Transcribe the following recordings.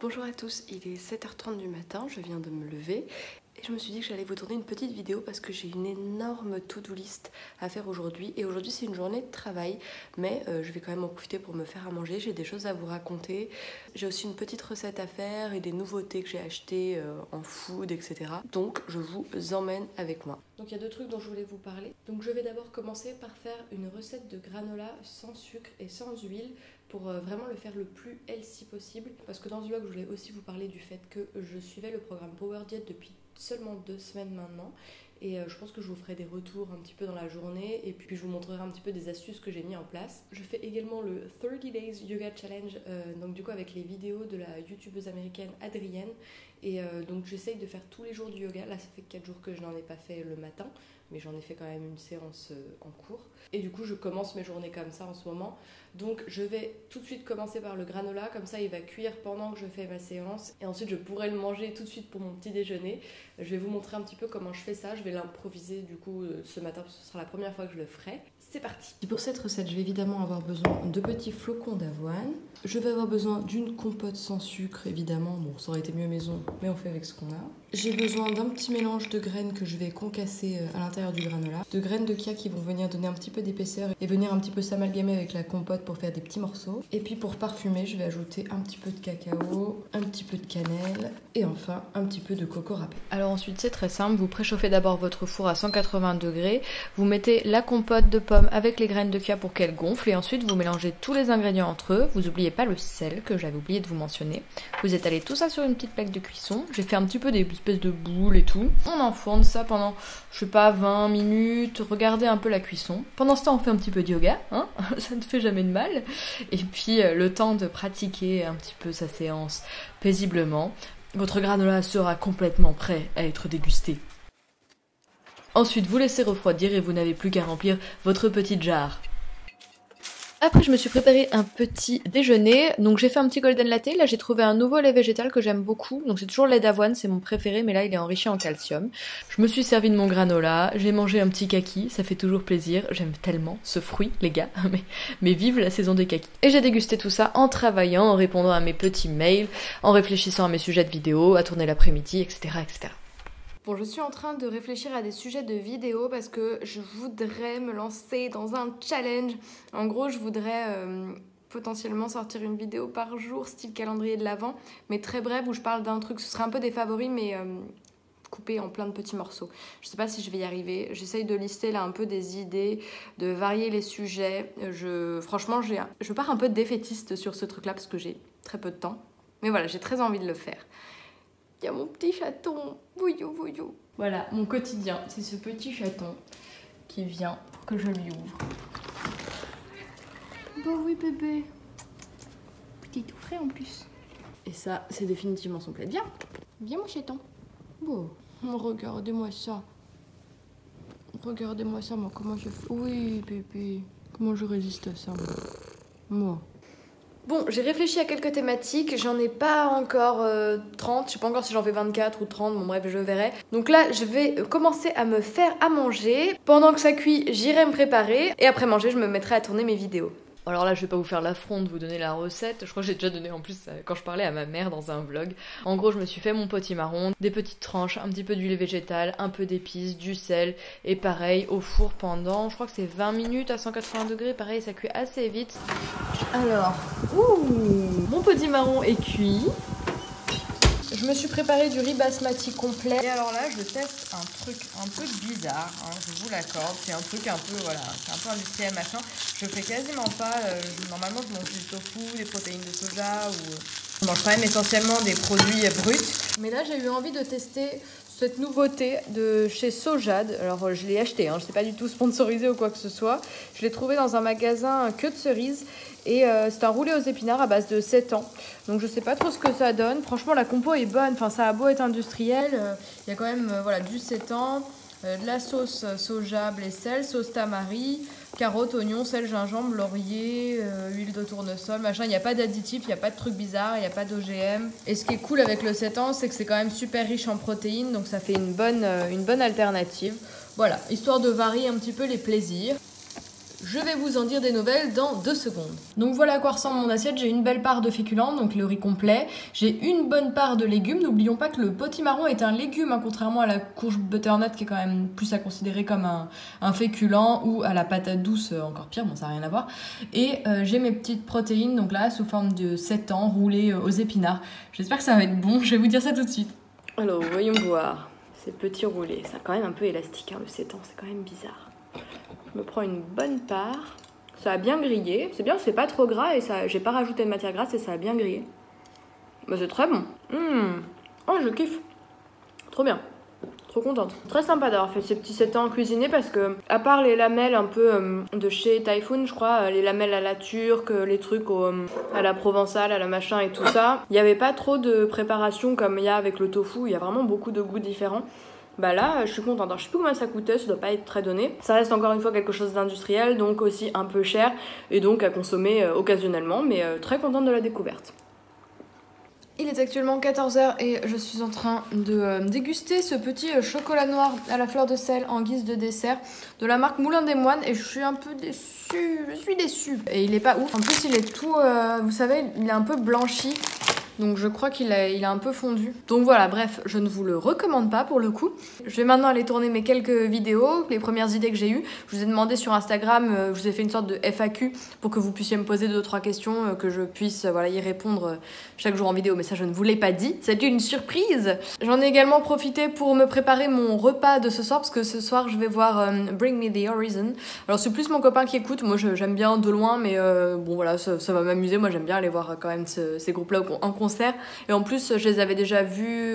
Bonjour à tous, il est 7h30 du matin, je viens de me lever et je me suis dit que j'allais vous tourner une petite vidéo parce que j'ai une énorme to-do list à faire aujourd'hui. Et aujourd'hui c'est une journée de travail, mais je vais quand même en profiter pour me faire à manger. J'ai des choses à vous raconter, j'ai aussi une petite recette à faire et des nouveautés que j'ai achetées en food, etc. Donc je vous emmène avec moi. Donc il y a deux trucs dont je voulais vous parler. Donc je vais d'abord commencer par faire une recette de granola sans sucre et sans huile pour vraiment le faire le plus healthy possible. Parce que dans ce vlog, je voulais aussi vous parler du fait que je suivais le programme Power Diet depuis seulement 2 semaines maintenant. Et je pense que je vous ferai des retours un petit peu dans la journée et puis je vous montrerai un petit peu des astuces que j'ai mis en place. Je fais également le 30 Days Yoga Challenge, donc du coup avec les vidéos de la youtubeuse américaine Adrienne. Et donc j'essaye de faire tous les jours du yoga. Là ça fait 4 jours que je n'en ai pas fait le matin, mais j'en ai fait quand même une séance en cours. Et du coup je commence mes journées comme ça en ce moment. Donc je vais tout de suite commencer par le granola, comme ça il va cuire pendant que je fais ma séance. Et ensuite je pourrai le manger tout de suite pour mon petit déjeuner. Je vais vous montrer un petit peu comment je fais ça. Je vais l'improviser du coup ce matin parce que ce sera la première fois que je le ferai. C'est parti. Pour cette recette je vais évidemment avoir besoin de petits flocons d'avoine. Je vais avoir besoin d'une compote sans sucre évidemment. Bon ça aurait été mieux maison mais on fait avec ce qu'on a. J'ai besoin d'un petit mélange de graines que je vais concasser à l'intérieur du granola. De graines de chia qui vont venir donner un petit peu d'épaisseur et venir un petit peu s'amalgamer avec la compote pour faire des petits morceaux. Et puis pour parfumer, je vais ajouter un petit peu de cacao, un petit peu de cannelle et enfin un petit peu de coco râpé. Alors ensuite c'est très simple, vous préchauffez d'abord votre four à 180 degrés, vous mettez la compote de pommes avec les graines de chia pour qu'elles gonflent et ensuite vous mélangez tous les ingrédients entre eux. Vous n'oubliez pas le sel que j'avais oublié de vous mentionner. Vous étalez tout ça sur une petite plaque de cuisson. J'ai fait un petit peu des espèces de boules et tout. On enfourne ça pendant, je sais pas, 20 minutes. Regardez un peu la cuisson. Pendant ce temps, on fait un petit peu de yoga, hein, ça ne fait jamais de mal. Et puis, le temps de pratiquer un petit peu sa séance paisiblement. Votre granola sera complètement prêt à être dégusté. Ensuite, vous laissez refroidir et vous n'avez plus qu'à remplir votre petite jarre. Après, je me suis préparé un petit déjeuner. Donc, j'ai fait un petit golden latte. Là, j'ai trouvé un nouveau lait végétal que j'aime beaucoup. Donc, c'est toujours le lait d'avoine, c'est mon préféré, mais là, il est enrichi en calcium. Je me suis servi de mon granola. J'ai mangé un petit kaki, ça fait toujours plaisir. J'aime tellement ce fruit, les gars. Mais vive la saison des kakis. Et j'ai dégusté tout ça en travaillant, en répondant à mes petits mails, en réfléchissant à mes sujets de vidéo, à tourner l'après-midi, etc., etc. Bon, je suis en train de réfléchir à des sujets de vidéo parce que je voudrais me lancer dans un challenge. En gros, je voudrais potentiellement sortir une vidéo par jour, style calendrier de l'Avent, mais très bref, où je parle d'un truc. Ce serait un peu des favoris, mais coupé en plein de petits morceaux. Je sais pas si je vais y arriver. J'essaye de lister là un peu des idées, de varier les sujets. Franchement, je pars un peu défaitiste sur ce truc-là parce que j'ai très peu de temps. Mais voilà, j'ai très envie de le faire. Il y a mon petit chaton, bouillou bouillou. Voilà, mon quotidien, c'est ce petit chaton qui vient pour que je lui ouvre. Bah oui bébé, petit tout frais en plus. Et ça, c'est définitivement son plaid. Viens, viens mon chaton. Bon, regardez-moi ça. Regardez-moi ça, moi, comment je fais. Oui bébé, comment je résiste à ça, moi. Bon, j'ai réfléchi à quelques thématiques, j'en ai pas encore 30, je sais pas encore si j'en fais 24 ou 30, bon bref, je verrai. Donc là, je vais commencer à me faire à manger. Pendant que ça cuit, j'irai me préparer. Et après manger, je me mettrai à tourner mes vidéos. Alors là, je vais pas vous faire l'affront de vous donner la recette. Je crois que j'ai déjà donné en plus quand je parlais à ma mère dans un vlog. En gros, je me suis fait mon potimarron, des petites tranches, un petit peu d'huile végétale, un peu d'épices, du sel. Et pareil, au four pendant, je crois que c'est 20 minutes à 180 degrés. Pareil, ça cuit assez vite. Alors, mon potimarron est cuit. Je me suis préparé du riz basmati complet. Et alors là, je teste un truc un peu bizarre, hein, je vous l'accorde. C'est un truc un peu, voilà, c'est un peu industriel, machin. Je fais quasiment pas, normalement je mange du tofu, des protéines de soja ou... Je mange quand même essentiellement des produits bruts. Mais là, j'ai eu envie de tester cette nouveauté de chez Sojade. Alors, je l'ai acheté, hein, je ne sais pas du tout sponsorisé ou quoi que ce soit. Je l'ai trouvé dans un magasin queue de cerise. Et c'est un roulé aux épinards à base de 7 ans. Donc je sais pas trop ce que ça donne. Franchement la compo est bonne. Enfin ça a beau être industriel. Il y a quand même voilà, du 7 ans, de la sauce soja, blé, sel, sauce tamari, carottes, oignons, sel, gingembre, laurier, huile de tournesol, machin. Il n'y a pas d'additifs, il n'y a pas de trucs bizarres, il n'y a pas d'OGM. Et ce qui est cool avec le 7 ans, c'est que c'est quand même super riche en protéines. Donc ça fait une bonne alternative. Voilà, histoire de varier un petit peu les plaisirs. Je vais vous en dire des nouvelles dans 2 secondes. Donc voilà à quoi ressemble mon assiette. J'ai une belle part de féculents, donc le riz complet. J'ai une bonne part de légumes. N'oublions pas que le potimarron est un légume, hein, contrairement à la courge butternut qui est quand même plus à considérer comme un féculent, ou à la patate douce, encore pire, bon ça n'a rien à voir. Et j'ai mes petites protéines, donc là sous forme de 7 ans roulées aux épinards. J'espère que ça va être bon, je vais vous dire ça tout de suite. Alors voyons voir, ces petits roulés, c'est quand même un peu élastique, hein, le 7 ans, c'est quand même bizarre. Je me prends une bonne part. Ça a bien grillé. C'est bien, c'est pas trop gras et ça, j'ai pas rajouté de matière grasse et ça a bien grillé. Bah, c'est très bon. Oh, je kiffe. Trop bien. Trop contente. Très sympa d'avoir fait ces petits 7 ans cuisinés parce que, à part les lamelles un peu de chez Typhoon, je crois, les lamelles à la turque, les trucs à la provençale, à la machin et tout ça, il n'y avait pas trop de préparation comme il y a avec le tofu. Il y a vraiment beaucoup de goûts différents. Bah là, je suis contente. Alors, je sais plus combien ça coûtait, ça doit pas être très donné. Ça reste encore une fois quelque chose d'industriel, donc aussi un peu cher, et donc à consommer occasionnellement, mais très contente de la découverte. Il est actuellement 14h et je suis en train de déguster ce petit chocolat noir à la fleur de sel en guise de dessert de la marque Moulin des Moines, et je suis un peu déçue, je suis déçue. Et il est pas ouf, en plus il est tout, vous savez, il est un peu blanchi. Donc je crois qu'il a un peu fondu. Donc voilà, bref, je ne vous le recommande pas pour le coup. Je vais maintenant aller tourner mes quelques vidéos, les premières idées que j'ai eues. Je vous ai demandé sur Instagram, je vous ai fait une sorte de FAQ pour que vous puissiez me poser 2-3 questions, que je puisse voilà, y répondre chaque jour en vidéo, mais ça je ne vous l'ai pas dit. C'est une surprise. J'en ai également profité pour me préparer mon repas de ce soir, parce que ce soir je vais voir Bring Me The Horizon. Alors c'est plus mon copain qui écoute, moi j'aime bien de loin, mais bon voilà, ça va m'amuser. Moi j'aime bien aller voir quand même ces groupes-là en concert. Et en plus je les avais déjà vus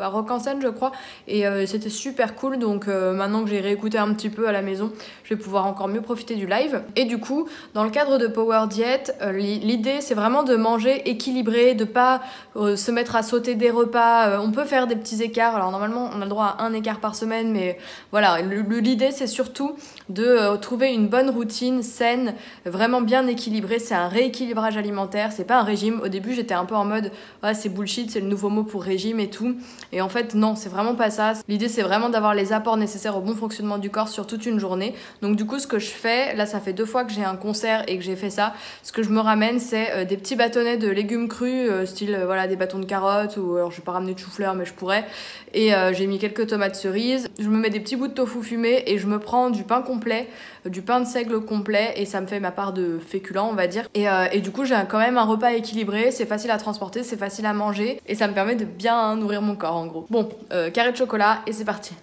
à Rock en Seine je crois, et c'était super cool. Donc maintenant que j'ai réécouté un petit peu à la maison, je vais pouvoir encore mieux profiter du live. Et du coup dans le cadre de Power Diet, l'idée c'est vraiment de manger équilibré, de pas se mettre à sauter des repas. On peut faire des petits écarts, alors normalement on a le droit à un écart par semaine, mais voilà, l'idée c'est surtout de trouver une bonne routine saine, vraiment bien équilibrée. C'est un rééquilibrage alimentaire, c'est pas un régime. Au début j'étais un peu en mode ouais, c'est bullshit, c'est le nouveau mot pour régime et tout, et en fait non, c'est vraiment pas ça. L'idée c'est vraiment d'avoir les apports nécessaires au bon fonctionnement du corps sur toute une journée. Donc du coup ce que je fais, là ça fait 2 fois que j'ai un concert et que j'ai fait ça, ce que je me ramène c'est des petits bâtonnets de légumes crus, style voilà des bâtons de carottes, ou alors je vais pas ramener de chou-fleur mais je pourrais, et j'ai mis quelques tomates cerises. Je me mets des petits bouts de tofu fumé et je me prends du pain complet, du pain de seigle complet, et ça me fait ma part de féculent on va dire, et du coup j'ai quand même un repas équilibré, c'est facile à transporter, c'est facile à manger, et ça me permet de bien nourrir mon corps en gros. Bon, carré de chocolat et c'est parti.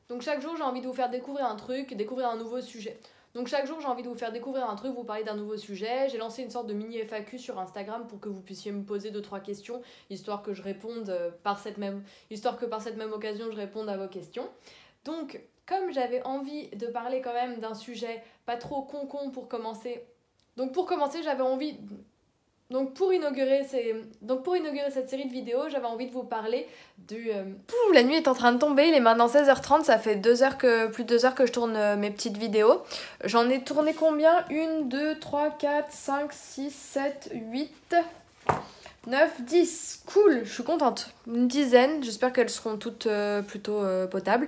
Donc chaque jour j'ai envie de vous faire découvrir un truc, découvrir un nouveau sujet. Donc chaque jour j'ai envie de vous faire découvrir un truc, vous parler d'un nouveau sujet. J'ai lancé une sorte de mini FAQ sur Instagram pour que vous puissiez me poser 2-3 questions, histoire que je réponde par cette même occasion je réponde à vos questions. Donc comme j'avais envie de parler quand même d'un sujet pas trop con pour commencer, j'avais envie... Donc pour inaugurer cette série de vidéos, j'avais envie de vous parler du... La nuit est en train de tomber, il est maintenant 16h30, ça fait plus de 2 heures que je tourne mes petites vidéos. J'en ai tourné combien ? 1, 2, 3, 4, 5, 6, 7, 8... 9, 10, cool, je suis contente. Une dizaine, j'espère qu'elles seront toutes plutôt potables.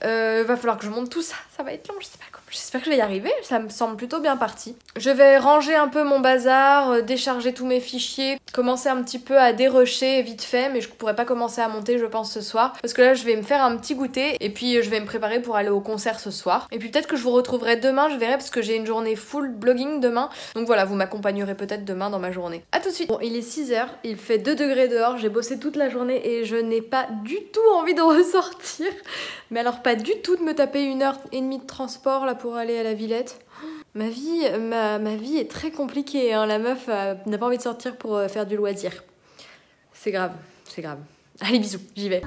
Va falloir que je monte tout ça, ça va être long, je sais pas comment. J'espère que je vais y arriver, ça me semble plutôt bien parti. Je vais ranger un peu mon bazar, décharger tous mes fichiers, commencer un petit peu à dérusher vite fait, mais je pourrais pas commencer à monter je pense ce soir, parce que là je vais me faire un petit goûter, et puis je vais me préparer pour aller au concert ce soir. Et puis peut-être que je vous retrouverai demain, je verrai, parce que j'ai une journée full blogging demain, donc voilà, vous m'accompagnerez peut-être demain dans ma journée. A tout de suite. Bon, il est 6h, il fait 2 degrés dehors, j'ai bossé toute la journée et je n'ai pas du tout envie de ressortir. Mais alors pas du tout de me taper 1h30 de transport là pour aller à la Villette. Ma vie est très compliquée, hein. La meuf n'a pas envie de sortir pour faire du loisir. C'est grave, c'est grave. Allez bisous, j'y vais.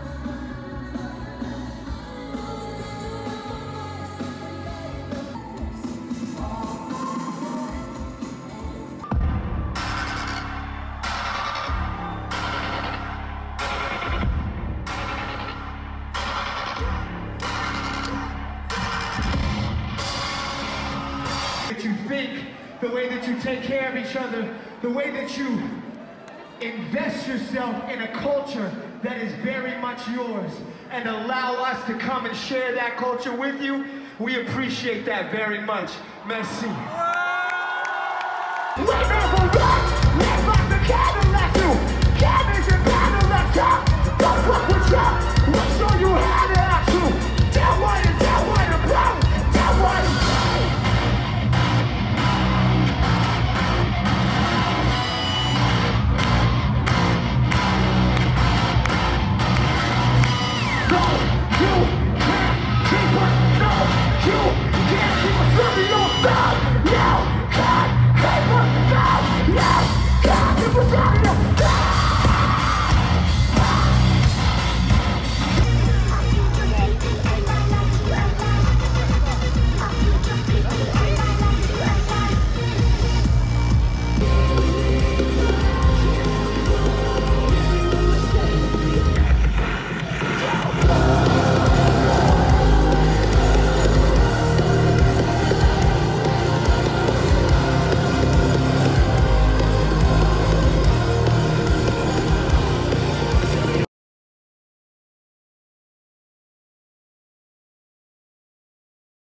The way that you take care of each other, the way that you invest yourself in a culture that is very much yours, and allow us to come and share that culture with you. We appreciate that very much. Merci.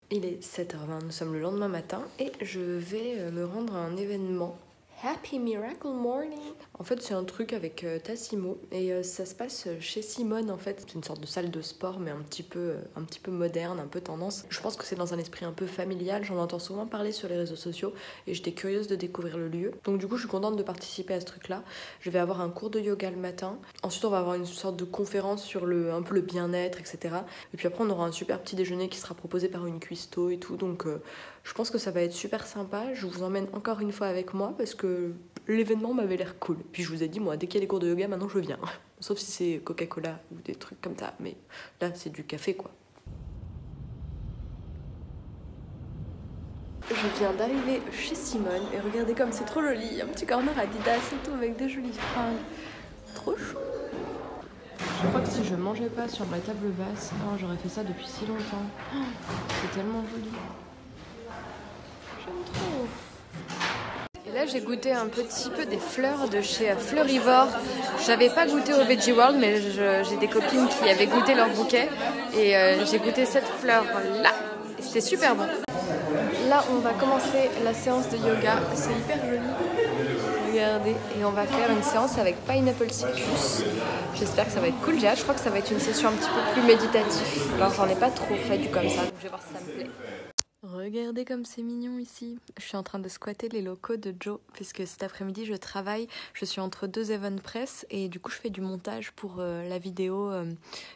Il est 7h20, nous sommes le lendemain matin et je vais me rendre à un événement. Happy Miracle Morning. En fait c'est un truc avec Tassimo et ça se passe chez Simone en fait. C'est une sorte de salle de sport mais un petit peu moderne, un peu tendance. Je pense que c'est dans un esprit un peu familial, j'en entends souvent parler sur les réseaux sociaux et j'étais curieuse de découvrir le lieu. Donc du coup je suis contente de participer à ce truc là. Je vais avoir un cours de yoga le matin. Ensuite on va avoir une sorte de conférence sur un peu le bien-être, etc. Et puis après on aura un super petit déjeuner qui sera proposé par une cuistot et tout. Donc je pense que ça va être super sympa. Je vous emmène encore une fois avec moi parce que l'événement m'avait l'air cool. Puis je vous ai dit, moi, dès qu'il y a les cours de yoga, maintenant je viens. Sauf si c'est Coca-Cola ou des trucs comme ça. Mais là, c'est du café, quoi. Je viens d'arriver chez Simone et regardez comme c'est trop joli. Un petit corner Adidas et tout avec des jolies fringues. Trop chou. Je crois que si je mangeais pas sur ma table basse, oh, j'aurais fait ça depuis si longtemps. Oh, c'est tellement joli. J'aime trop. Et là j'ai goûté un petit peu des fleurs de chez Fleurivore. J'avais pas goûté au Veggie World mais j'ai des copines qui avaient goûté leur bouquet et j'ai goûté cette fleur là. C'était super bon. Là on va commencer la séance de yoga, c'est hyper joli. Regardez, et on va faire une séance avec Pineapple Circus. J'espère que ça va être cool. J'ai hâte, je crois que ça va être une session un petit peu plus méditative. Alors j'en ai pas trop fait du comme ça, donc je vais voir si ça me plaît. Regardez comme c'est mignon ici. Je suis en train de squatter les locaux de Joe puisque cet après-midi je travaille. Je suis entre deux Even Press et du coup je fais du montage pour la vidéo,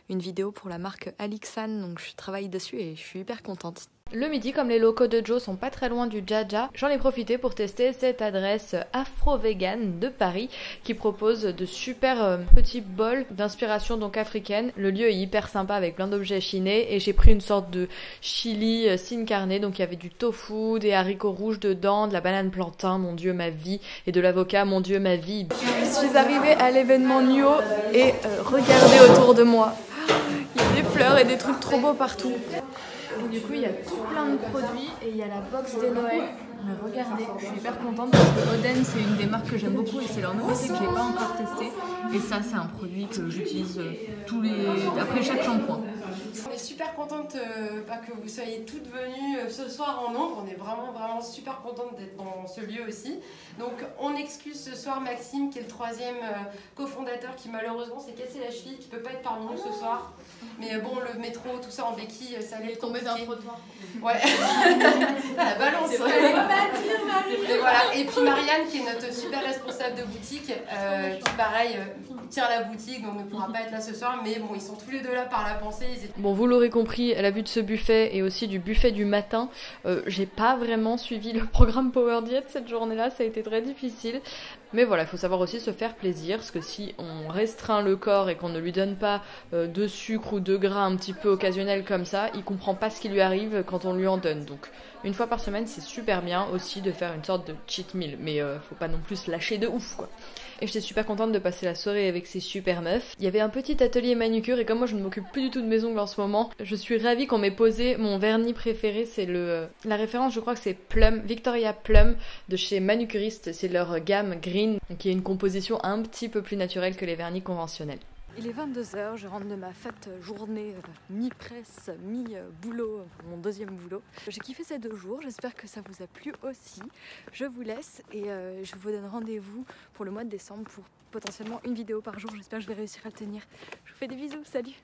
une vidéo pour la marque Alixan. Donc je travaille dessus et je suis hyper contente. Le midi, comme les locaux de Joe sont pas très loin du Jaja, j'en ai profité pour tester cette adresse afro-vegan de Paris qui propose de super petits bols d'inspiration donc africaine. Le lieu est hyper sympa avec plein d'objets chinés et j'ai pris une sorte de chili sin carne, donc il y avait du tofu, des haricots rouges dedans, de la banane plantain, mon dieu ma vie, et de l'avocat, mon dieu ma vie. Je suis arrivée à l'événement Nuo et regardez autour de moi, il y a des fleurs et des trucs trop beaux partout. Et du coup il y a tout plein de produits et il y a la box des Noël. Mais regardez, je suis hyper contente parce que Oden c'est une des marques que j'aime beaucoup et c'est leur nouveauté que j'ai pas encore testé. Et ça c'est un produit que j'utilise après chaque shampoing. On est super contente que vous soyez toutes venues ce soir en nombre. On est vraiment super contente d'être dans ce lieu aussi. Donc on excuse ce soir Maxime qui est le troisième cofondateur qui malheureusement s'est cassé la cheville, qui peut pas être parmi nous ce soir. Mais bon, le métro, tout ça en béquille, ça allait tomber d'un trottoir. Ouais. La balance. Et voilà. Et puis Marianne qui est notre super responsable de boutique, qui pareil tient la boutique, donc ne pourra pas être là ce soir. Mais bon, ils sont tous les deux là par la pensée. Bon, vous l'aurez compris, à la vue de ce buffet et aussi du buffet du matin, j'ai pas vraiment suivi le programme Power Diet cette journée-là, ça a été très difficile. Mais voilà, il faut savoir aussi se faire plaisir, parce que si on restreint le corps et qu'on ne lui donne pas de sucre ou de gras un petit peu occasionnel comme ça, il comprend pas ce qui lui arrive quand on lui en donne. Donc une fois par semaine, c'est super bien aussi de faire une sorte de cheat meal, mais faut pas non plus se lâcher de ouf quoi. Et j'étais super contente de passer la soirée avec ces super meufs. Il y avait un petit atelier manucure et comme moi je ne m'occupe plus du tout de mes ongles en ce moment, je suis ravie qu'on m'ait posé mon vernis préféré. C'est la référence, je crois que c'est Plum, Victoria Plum de chez Manucuriste. C'est leur gamme Green qui est une composition un petit peu plus naturelle que les vernis conventionnels. Il est 22h, je rentre de ma fête journée mi-presse, mi-boulot, mon deuxième boulot. J'ai kiffé ces 2 jours, j'espère que ça vous a plu aussi. Je vous laisse et je vous donne rendez-vous pour le mois de décembre pour potentiellement une vidéo par jour. J'espère que je vais réussir à le tenir. Je vous fais des bisous, salut!